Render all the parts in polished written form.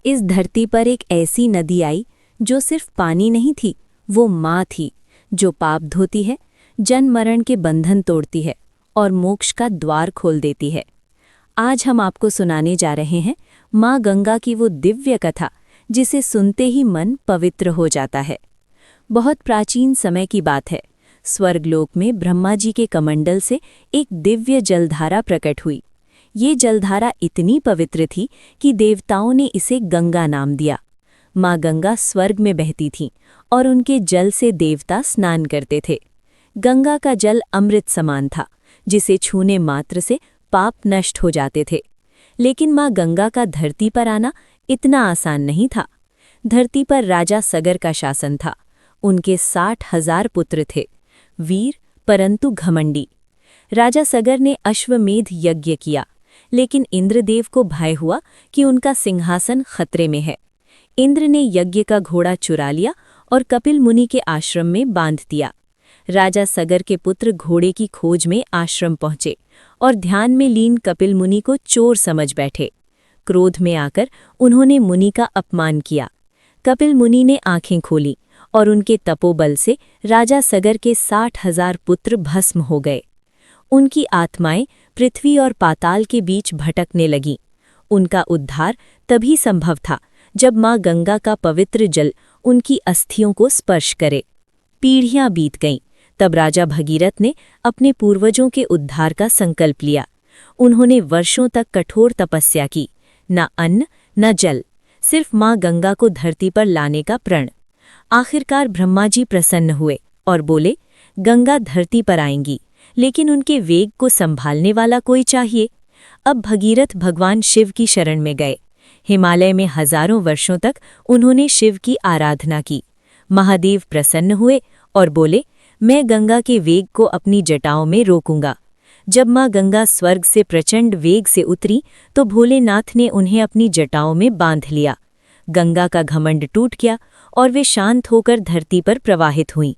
इस धरती पर एक ऐसी नदी आई जो सिर्फ पानी नहीं थी, वो माँ थी जो पाप धोती है, जन्म मरण के बंधन तोड़ती है और मोक्ष का द्वार खोल देती है। आज हम आपको सुनाने जा रहे हैं माँ गंगा की वो दिव्य कथा जिसे सुनते ही मन पवित्र हो जाता है। बहुत प्राचीन समय की बात है। स्वर्गलोक में ब्रह्मा जी के कमंडल से एक दिव्य जलधारा प्रकट हुई। ये जलधारा इतनी पवित्र थी कि देवताओं ने इसे गंगा नाम दिया। माँ गंगा स्वर्ग में बहती थीं और उनके जल से देवता स्नान करते थे। गंगा का जल अमृत समान था, जिसे छूने मात्र से पाप नष्ट हो जाते थे। लेकिन माँ गंगा का धरती पर आना इतना आसान नहीं था। धरती पर राजा सगर का शासन था। उनके 60,000 पुत्र थे, वीर परंतु घमंडी। राजा सगर ने अश्वमेध यज्ञ किया, लेकिन इंद्रदेव को भय हुआ कि उनका सिंहासन खतरे में है। इंद्र ने यज्ञ का घोड़ा चुरा लिया और कपिल मुनि के आश्रम में बांध दिया। राजा सगर के पुत्र घोड़े की खोज में आश्रम पहुंचे और ध्यान में लीन कपिल मुनि को चोर समझ बैठे। क्रोध में आकर उन्होंने मुनि का अपमान किया। कपिल मुनि ने आंखें खोली और उनके तपोबल से राजा सगर के 60,000 पुत्र भस्म हो गए। उनकी आत्माएं पृथ्वी और पाताल के बीच भटकने लगीं। उनका उद्धार तभी संभव था जब माँ गंगा का पवित्र जल उनकी अस्थियों को स्पर्श करे। पीढ़ियां बीत गईं, तब राजा भगीरथ ने अपने पूर्वजों के उद्धार का संकल्प लिया। उन्होंने वर्षों तक कठोर तपस्या की, न अन्न न जल, सिर्फ माँ गंगा को धरती पर लाने का प्रण। आखिरकार ब्रह्मा जी प्रसन्न हुए और बोले, गंगा धरती पर आएंगी, लेकिन उनके वेग को संभालने वाला कोई चाहिए। अब भगीरथ भगवान शिव की शरण में गए। हिमालय में हजारों वर्षों तक उन्होंने शिव की आराधना की। महादेव प्रसन्न हुए और बोले, मैं गंगा के वेग को अपनी जटाओं में रोकूंगा। जब माँ गंगा स्वर्ग से प्रचंड वेग से उतरी तो भोलेनाथ ने उन्हें अपनी जटाओं में बांध लिया। गंगा का घमंड टूट गया और वे शांत होकर धरती पर प्रवाहित हुईं।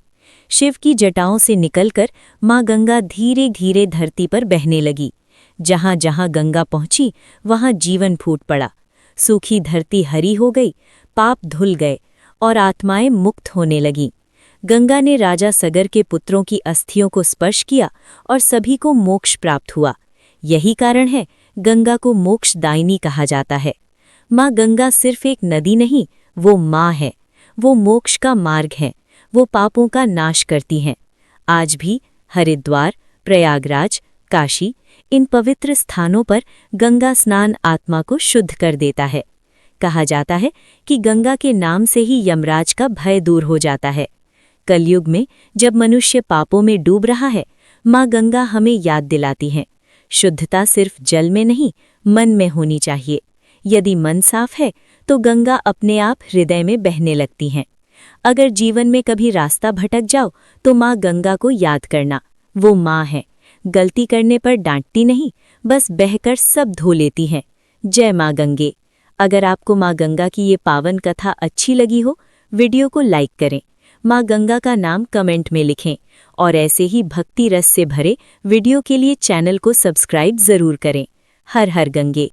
शिव की जटाओं से निकलकर माँ गंगा धीरे धीरे धरती पर बहने लगी। जहाँ जहाँ गंगा पहुंची वहाँ जीवन फूट पड़ा। सूखी धरती हरी हो गई, पाप धुल गए और आत्माएं मुक्त होने लगीं। गंगा ने राजा सगर के पुत्रों की अस्थियों को स्पर्श किया और सभी को मोक्ष प्राप्त हुआ। यही कारण है गंगा को मोक्षदायिनी कहा जाता है। माँ गंगा सिर्फ एक नदी नहीं, वो माँ है। वो मोक्ष का मार्ग है। वो पापों का नाश करती हैं। आज भी हरिद्वार, प्रयागराज, काशी, इन पवित्र स्थानों पर गंगा स्नान आत्मा को शुद्ध कर देता है। कहा जाता है कि गंगा के नाम से ही यमराज का भय दूर हो जाता है। कलयुग में जब मनुष्य पापों में डूब रहा है, माँ गंगा हमें याद दिलाती हैं, शुद्धता सिर्फ जल में नहीं, मन में होनी चाहिए। यदि मन साफ है तो गंगा अपने आप हृदय में बहने लगती हैं। अगर जीवन में कभी रास्ता भटक जाओ तो माँ गंगा को याद करना। वो माँ है, गलती करने पर डांटती नहीं, बस बहकर सब धो लेती हैं। जय माँ गंगे। अगर आपको माँ गंगा की ये पावन कथा अच्छी लगी हो, वीडियो को लाइक करें, माँ गंगा का नाम कमेंट में लिखें और ऐसे ही भक्ति रस से भरे वीडियो के लिए चैनल को सब्सक्राइब जरूर करें। हर हर गंगे।